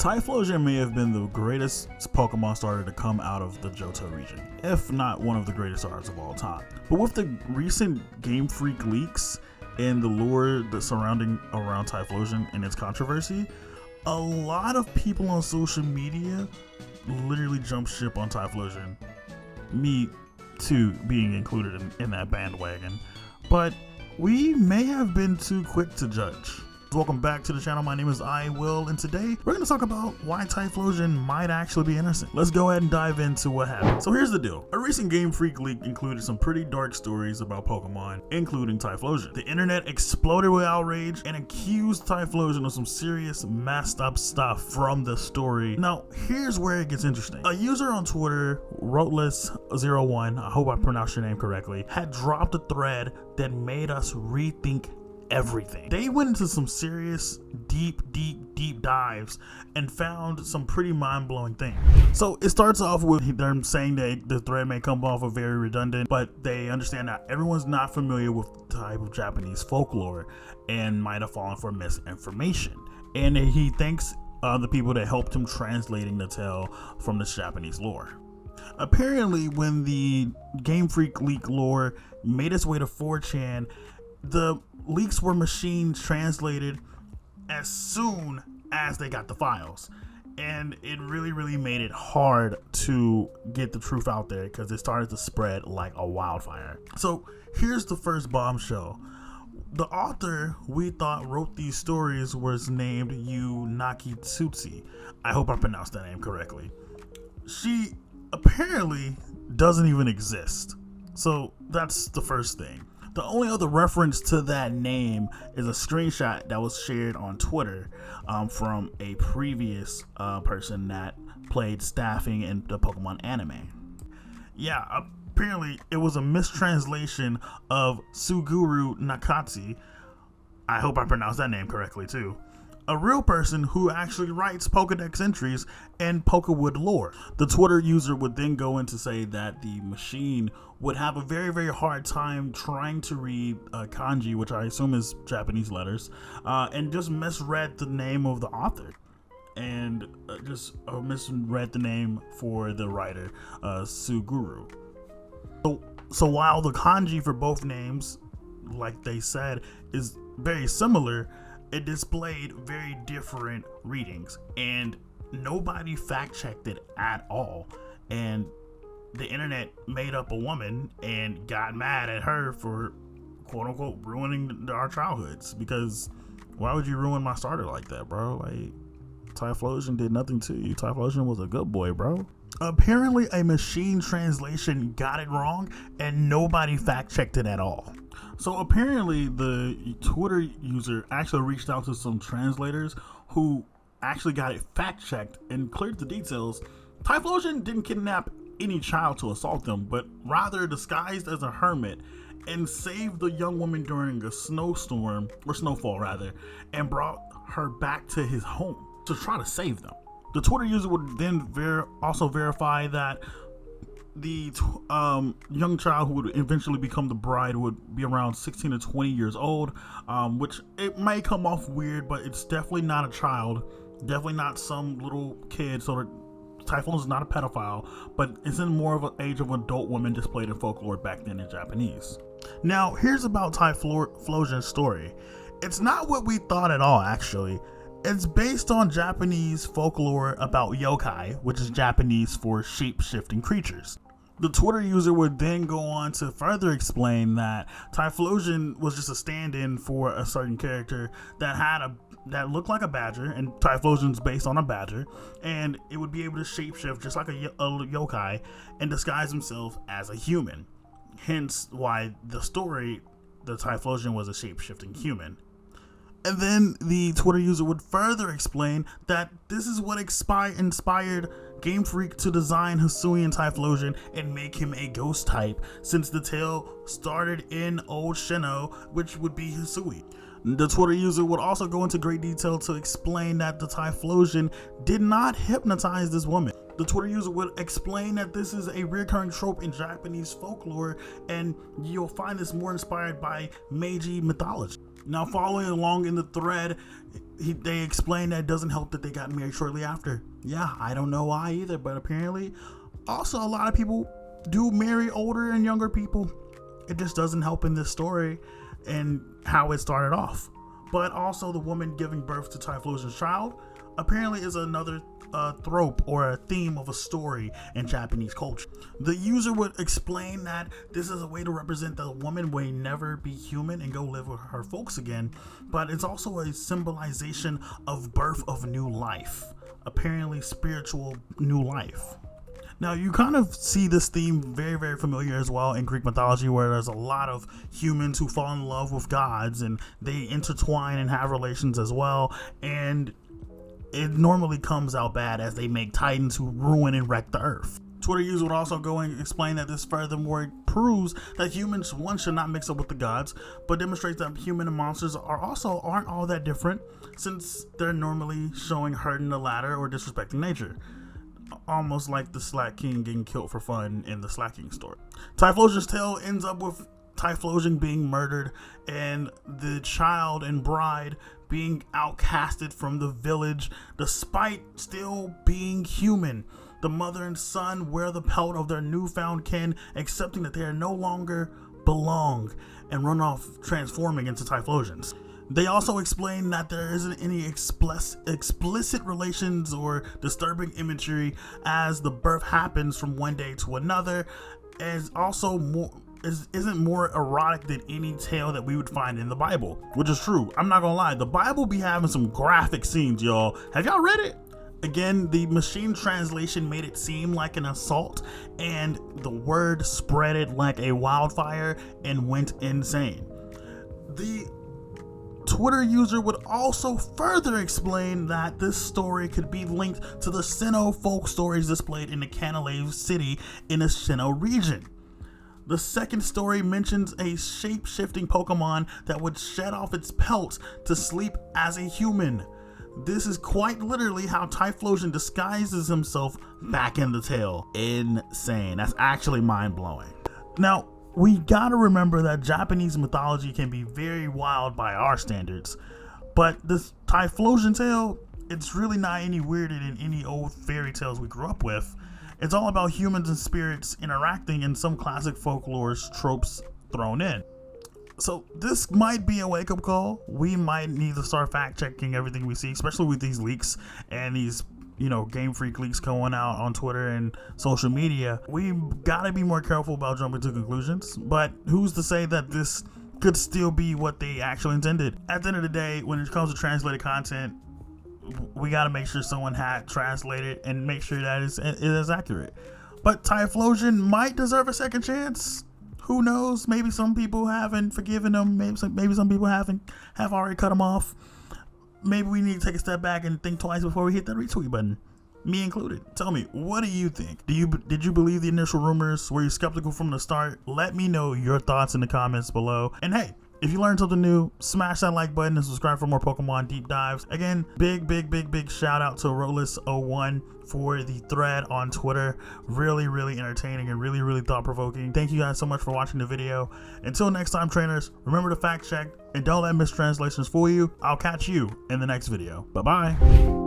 Typhlosion may have been the greatest Pokemon starter to come out of the Johto region, if not one of the greatest starters of all time. But with the recent Game Freak leaks and the lore that's surrounding around Typhlosion and its controversy, a lot of people on social media literally jumped ship on Typhlosion, me too being included in that bandwagon. But we may have been too quick to judge. Welcome back to the channel. My name is Will, and today we're going to talk about why Typhlosion might actually be innocent. Let's go ahead and dive into what happened. So here's the deal. A recent Game Freak leak included some pretty dark stories about Pokemon, including Typhlosion. The internet exploded with outrage and accused Typhlosion of some serious messed up stuff from the story. Now, here's where it gets interesting. A user on Twitter, Roteless01, I hope I pronounced your name correctly, had dropped a thread that made us rethink everything. They went into some serious deep dives and found some pretty mind-blowing things. So it starts off with them saying that the thread may come off of very redundant, but they understand that everyone's not familiar with the type of Japanese folklore and might have fallen for misinformation. And he thanks the people that helped him translating the tale from this Japanese lore. Apparently, when the Game Freak leak lore made its way to 4chan, the leaks were machine translated as soon as they got the files, and it really made it hard to get the truth out there because it started to spread like a wildfire. So here's the first bombshell. The author we thought wrote these stories was named Yu Nakitsuchi. I hope I pronounced that name correctly. She apparently doesn't even exist, so that's the first thing. The only other reference to that name is a screenshot that was shared on Twitter from a previous person that played staffing in the Pokemon anime. Yeah, apparently it was a mistranslation of Suguru Nakatsu. I hope I pronounced that name correctly too. A real person who actually writes Pokedex entries and Pokewood lore. The Twitter user would then go in to say that the machine would have a very hard time trying to read kanji, which I assume is Japanese letters, and just misread the name of the author and just misread the name for the writer, Suguru. So while the kanji for both names, like they said, is very similar, it displayed very different readings, and nobody fact-checked it at all. And the internet made up a woman and got mad at her for quote-unquote ruining our childhoods, because why would you ruin my starter like that, bro? Like, Typhlosion did nothing to you. Typhlosion was a good boy, bro. Apparently a machine translation got it wrong and nobody fact-checked it at all. So apparently the Twitter user actually reached out to some translators who actually got it fact-checked and cleared the details. Typhlosion didn't kidnap any child to assault them, but rather disguised as a hermit and saved the young woman during a snowstorm, or snowfall rather, and brought her back to his home to try to save them. The Twitter user would then also verify that the young child who would eventually become the bride would be around 16 to 20 years old, which it may come off weird, but it's definitely not a child, definitely not some little kid. So Typhlosion is not a pedophile, but it's in more of an age of adult women displayed in folklore back then in Japanese. Now here's about Typhlosion's story. It's not what we thought at all, actually. It's based on Japanese folklore about yokai, which is Japanese for shape-shifting creatures. The Twitter user would then go on to further explain that Typhlosion was just a stand-in for a certain character that looked like a badger, and Typhlosion's based on a badger, and it would be able to shapeshift just like a yokai and disguise himself as a human. Hence why the story, the Typhlosion was a shape-shifting human. And then the Twitter user would further explain that this is what inspired Game Freak to design Hisuian Typhlosion and make him a ghost type, since the tale started in Old Sinnoh, which would be Hisui. The Twitter user would also go into great detail to explain that the Typhlosion did not hypnotize this woman. The Twitter user would explain that this is a recurring trope in Japanese folklore, and you'll find this more inspired by Meiji mythology. Now, following along in the thread, they explain that it doesn't help that they got married shortly after. Yeah, I don't know why either, but apparently also a lot of people do marry older and younger people. It just doesn't help in this story and how it started off. But also the woman giving birth to Typhlosion's child apparently is another trope or a theme of a story in Japanese culture. The user would explain that this is a way to represent that a woman may never be human and go live with her folks again, but it's also a symbolization of birth of new life, apparently spiritual new life. Now, you kind of see this theme very, very familiar as well in Greek mythology, where there's a lot of humans who fall in love with gods and they intertwine and have relations as well. And it normally comes out bad as they make titans who ruin and wreck the earth. Twitter users would also go and explain that this furthermore proves that humans, one, should not mix up with the gods, but demonstrates that human and monsters aren't all that different, since they're normally showing hurting the latter or disrespecting nature. Almost like the Slack King getting killed for fun in the Slack King story. Typhlosion's tale ends up with Typhlosion being murdered and the child and bride being outcasted from the village despite still being human. The mother and son wear the pelt of their newfound kin, accepting that they are no longer belong, and run off transforming into Typhlosions. They also explain that there isn't any explicit relations or disturbing imagery as the birth happens from one day to another, as also isn't more erotic than any tale that we would find in the Bible, which is true. I'm not gonna lie, the Bible be having some graphic scenes, y'all. Have y'all read it? Again, the machine translation made it seem like an assault, and the word spread it like a wildfire and went insane. The Twitter user would also further explain that this story could be linked to the Sinnoh folk stories displayed in the Canalave city in the Sinnoh region. The second story mentions a shape-shifting Pokemon that would shed off its pelt to sleep as a human. This is quite literally how Typhlosion disguises himself back in the tale. Insane. That's actually mind-blowing. Now, we gotta remember that Japanese mythology can be very wild by our standards, but this Typhlosion tale, it's really not any weirder than any old fairy tales we grew up with. It's all about humans and spirits interacting and some classic folklore tropes thrown in. So this might be a wake-up call. We might need to start fact-checking everything we see, especially with these leaks and these Game Freak leaks going out on Twitter and social media. We gotta be more careful about jumping to conclusions, but who's to say that this could still be what they actually intended? At the end of the day, when it comes to translated content, we gotta make sure someone had translated and make sure that it is accurate. But Typhlosion might deserve a second chance. Who knows? Maybe some people haven't forgiven him. Maybe some people have already cut him off. Maybe we need to take a step back and think twice before we hit that retweet button, me included. Tell me, what do you think? Did you believe the initial rumors? Were you skeptical from the start? Let me know your thoughts in the comments below. And hey, if you learned something new, smash that like button and subscribe for more Pokemon deep dives. Again, big shout out to Rollis01 for the thread on Twitter. Really entertaining and really thought-provoking. Thank you guys so much for watching the video. Until next time, trainers, remember to fact check and don't let mistranslations fool you. I'll catch you in the next video. Bye-bye.